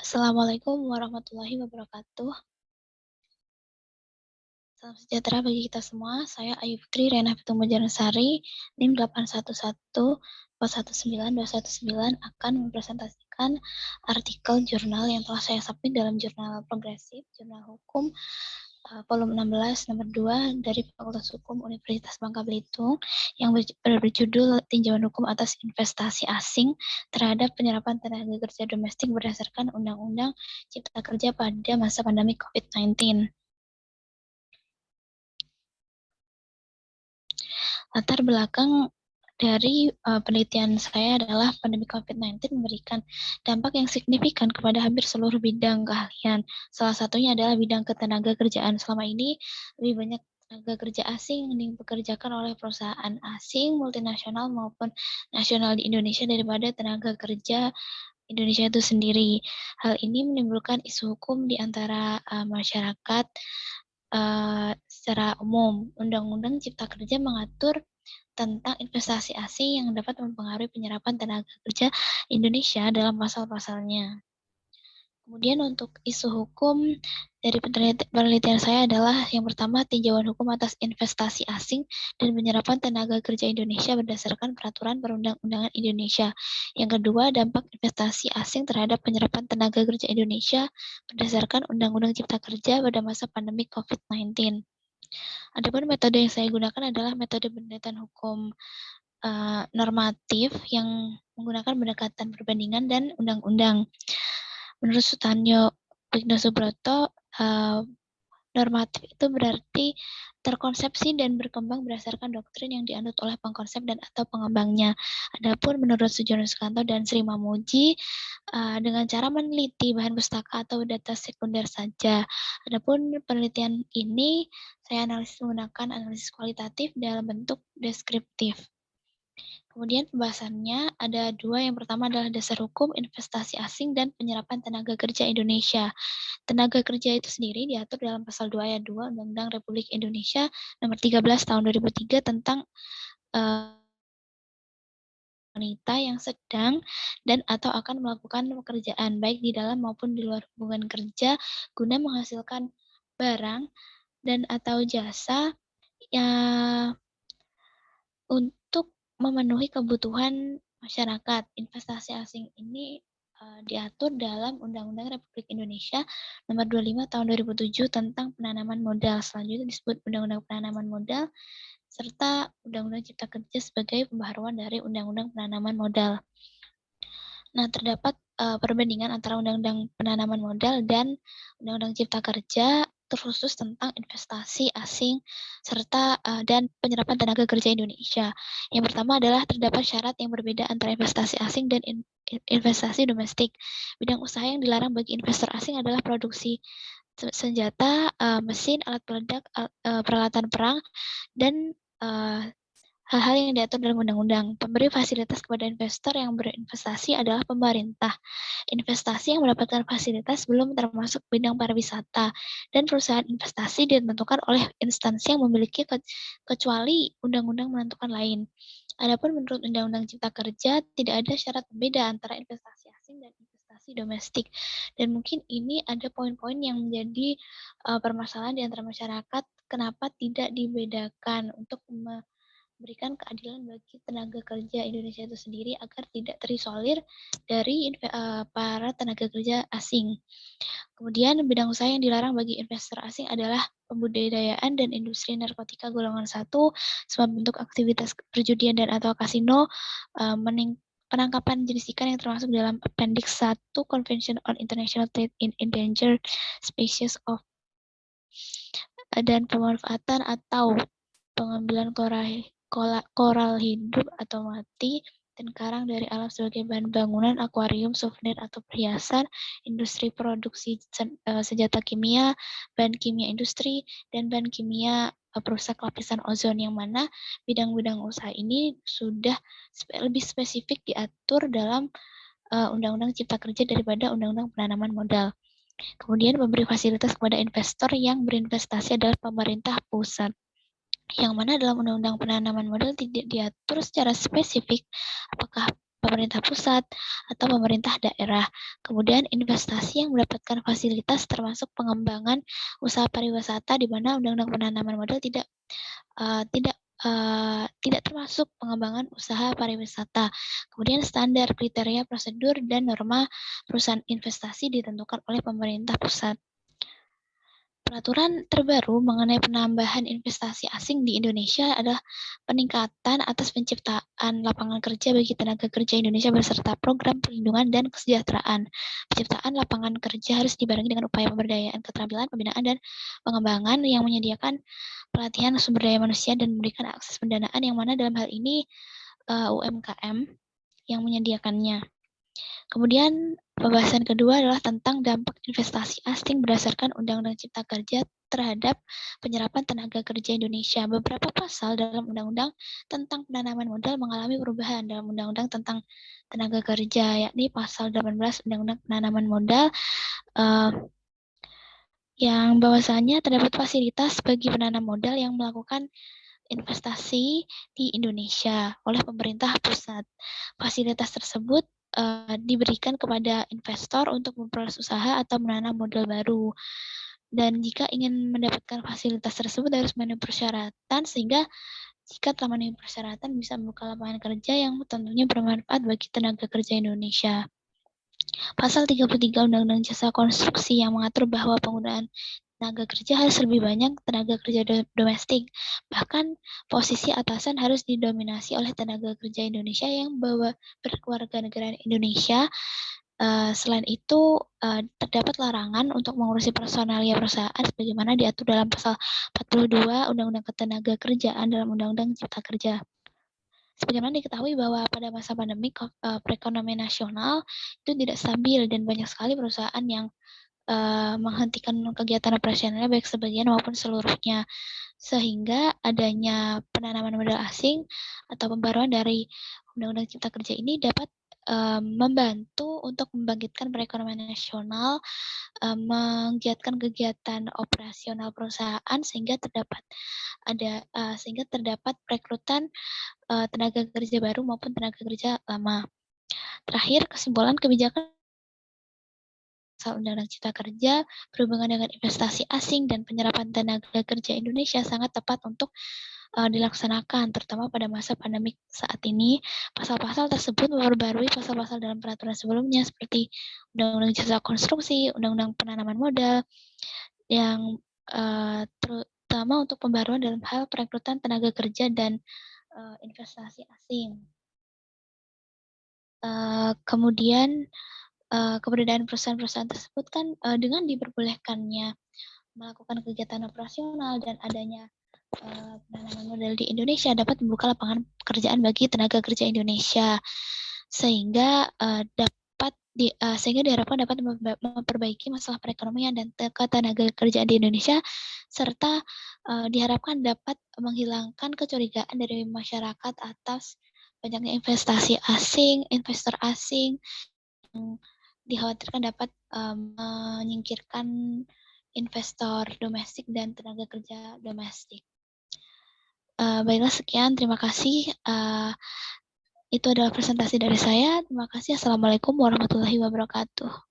Assalamualaikum warahmatullahi wabarakatuh. Salam sejahtera bagi kita semua. Saya Ayu Fikri Rena Pitung Banjarsari, NIM 811419219 akan mempresentasikan artikel jurnal yang telah saya submit dalam jurnal progresif, jurnal hukum, volume 16 nomor 2 dari Fakultas Hukum Universitas Bangka Belitung yang berjudul Tinjauan Hukum atas Investasi Asing terhadap Penyerapan Tenaga Kerja Domestik berdasarkan Undang-Undang Cipta Kerja pada masa pandemi COVID-19. Latar belakang dari penelitian saya adalah pandemi COVID-19 memberikan dampak yang signifikan kepada hampir seluruh bidang keahlian. Salah satunya adalah bidang ketenaga kerjaan. Selama ini lebih banyak tenaga kerja asing yang dipekerjakan oleh perusahaan asing, multinasional maupun nasional di Indonesia daripada tenaga kerja Indonesia itu sendiri. Hal ini menimbulkan isu hukum di antara masyarakat secara umum. Undang-Undang Cipta Kerja mengatur tentang investasi asing yang dapat mempengaruhi penyerapan tenaga kerja Indonesia dalam pasal-pasalnya. Kemudian untuk isu hukum dari penelitian saya adalah yang pertama tinjauan hukum atas investasi asing dan penyerapan tenaga kerja Indonesia berdasarkan peraturan perundang-undangan Indonesia. Yang kedua dampak investasi asing terhadap penyerapan tenaga kerja Indonesia berdasarkan Undang-Undang Cipta Kerja pada masa pandemi COVID-19. Adapun metode yang saya gunakan adalah metode pendekatan hukum normatif yang menggunakan pendekatan perbandingan dan undang-undang. Menurut Sutanyo Wigno Subroto, normatif itu berarti terkonsepsi dan berkembang berdasarkan doktrin yang dianut oleh pengkonsep dan atau pengembangnya. Adapun menurut Sujono Sukanto dan Sri Mamuji, dengan cara meneliti bahan pustaka atau data sekunder saja. Adapun penelitian ini saya analisis menggunakan analisis kualitatif dalam bentuk deskriptif. Kemudian pembahasannya ada dua. Yang pertama adalah dasar hukum investasi asing dan penyerapan tenaga kerja Indonesia. Tenaga kerja itu sendiri diatur dalam pasal 2 ayat 2 Undang-Undang Republik Indonesia nomor 13 tahun 2003 tentang wanita yang sedang dan atau akan melakukan pekerjaan baik di dalam maupun di luar hubungan kerja guna menghasilkan barang dan atau jasa untuk memenuhi kebutuhan masyarakat. Investasi asing ini diatur dalam Undang-Undang Republik Indonesia Nomor 25 Tahun 2007 tentang penanaman modal. Selanjutnya disebut Undang-Undang Penanaman Modal serta Undang-Undang Cipta Kerja sebagai pembaharuan dari Undang-Undang Penanaman Modal. Nah, terdapat perbandingan antara Undang-Undang Penanaman Modal dan Undang-Undang Cipta Kerja terkhusus tentang investasi asing serta dan penyerapan tenaga kerja Indonesia. Yang pertama adalah terdapat syarat yang berbeda antara investasi asing dan investasi domestik. Bidang usaha yang dilarang bagi investor asing adalah produksi senjata, mesin, alat peledak, peralatan perang, dan hal-hal yang diatur dalam undang-undang. Pemberi fasilitas kepada investor yang berinvestasi adalah pemerintah. Investasi yang mendapatkan fasilitas belum termasuk bidang pariwisata, dan perusahaan investasi ditentukan oleh instansi yang memiliki kecuali undang-undang menentukan lain. Adapun menurut Undang-Undang Cipta Kerja tidak ada syarat berbeda antara investasi asing dan investasi domestik. Dan mungkin ini ada poin-poin yang menjadi permasalahan di antara masyarakat kenapa tidak dibedakan untuk memberikan keadilan bagi tenaga kerja Indonesia itu sendiri agar tidak terisolir dari para tenaga kerja asing. Kemudian bidang usaha yang dilarang bagi investor asing adalah pembudidayaan dan industri narkotika golongan 1, semua bentuk aktivitas perjudian dan atau kasino, penangkapan jenis ikan yang termasuk dalam Appendix 1 Convention on International Trade in Endangered Species of dan pemanfaatan atau pengambilan koral hidup atau mati dan karang dari alam sebagai bahan bangunan, akuarium, souvenir atau perhiasan, industri produksi senjata kimia, bahan kimia industri, dan bahan kimia perusak lapisan ozon, yang mana bidang-bidang usaha ini sudah lebih spesifik diatur dalam Undang-Undang Cipta Kerja daripada Undang-Undang Penanaman Modal. Kemudian memberi fasilitas kepada investor yang berinvestasi adalah pemerintah pusat, yang mana dalam Undang-Undang Penanaman Modal tidak diatur secara spesifik apakah pemerintah pusat atau pemerintah daerah. Kemudian investasi yang mendapatkan fasilitas termasuk pengembangan usaha pariwisata di mana Undang-Undang Penanaman Modal tidak termasuk pengembangan usaha pariwisata. Kemudian standar, kriteria, prosedur, dan norma perusahaan investasi ditentukan oleh pemerintah pusat. Peraturan terbaru mengenai penambahan investasi asing di Indonesia adalah peningkatan atas penciptaan lapangan kerja bagi tenaga kerja Indonesia beserta program perlindungan dan kesejahteraan. Penciptaan lapangan kerja harus dibarengi dengan upaya pemberdayaan keterampilan, pembinaan, dan pengembangan yang menyediakan pelatihan sumber daya manusia dan memberikan akses pendanaan yang mana dalam hal ini UMKM yang menyediakannya. Kemudian pembahasan kedua adalah tentang dampak investasi asing berdasarkan Undang-Undang Cipta Kerja terhadap penyerapan tenaga kerja Indonesia. Beberapa pasal dalam Undang-Undang tentang penanaman modal mengalami perubahan dalam Undang-Undang tentang tenaga kerja, yakni pasal 18 Undang-Undang penanaman modal yang bahwasanya terdapat fasilitas bagi penanam modal yang melakukan investasi di Indonesia oleh pemerintah pusat. Fasilitas tersebut diberikan kepada investor untuk memperoleh usaha atau menanam modal baru. Dan jika ingin mendapatkan fasilitas tersebut harus memenuhi persyaratan sehingga jika telah memenuhi persyaratan bisa membuka lapangan kerja yang tentunya bermanfaat bagi tenaga kerja Indonesia. Pasal 33 Undang-Undang Jasa Konstruksi yang mengatur bahwa penggunaan tenaga kerja harus lebih banyak tenaga kerja domestik. Bahkan posisi atasan harus didominasi oleh tenaga kerja Indonesia yang berkeluarga negara Indonesia. Selain itu, terdapat larangan untuk mengurusi personalia perusahaan sebagaimana diatur dalam pasal 42 Undang-Undang Ketenagakerjaan dalam Undang-Undang Cipta Kerja. Sebagaimana diketahui bahwa pada masa pandemi perekonomian nasional itu tidak stabil dan banyak sekali perusahaan yang menghentikan kegiatan operasionalnya baik sebagian maupun seluruhnya, sehingga adanya penanaman modal asing atau pembaruan dari Undang-Undang Cipta Kerja ini dapat membantu untuk membangkitkan perekonomian nasional, menggiatkan kegiatan operasional perusahaan sehingga terdapat perekrutan tenaga kerja baru maupun tenaga kerja lama. Terakhir, kesimpulan kebijakan pasal Undang-Undang Cipta Kerja berhubungan dengan investasi asing dan penyerapan tenaga kerja Indonesia sangat tepat untuk dilaksanakan, terutama pada masa pandemik saat ini. Pasal-pasal tersebut memperbarui pasal-pasal dalam peraturan sebelumnya seperti Undang-Undang Jasa Konstruksi, Undang-Undang Penanaman Modal, yang terutama untuk pembaruan dalam hal perekrutan tenaga kerja dan investasi asing. Kemudian keberadaan perusahaan-perusahaan tersebut kan dengan diperbolehkannya melakukan kegiatan operasional dan adanya penanaman modal di Indonesia dapat membuka lapangan pekerjaan bagi tenaga kerja Indonesia sehingga diharapkan dapat memperbaiki masalah perekonomian dan ketenaga kerjaan di Indonesia serta diharapkan dapat menghilangkan kecurigaan dari masyarakat atas banyaknya investasi asing, investor asing yang dikhawatirkan dapat menyingkirkan investor domestik dan tenaga kerja domestik. Baiklah, sekian. Terima kasih. Itu adalah presentasi dari saya. Terima kasih. Assalamualaikum warahmatullahi wabarakatuh.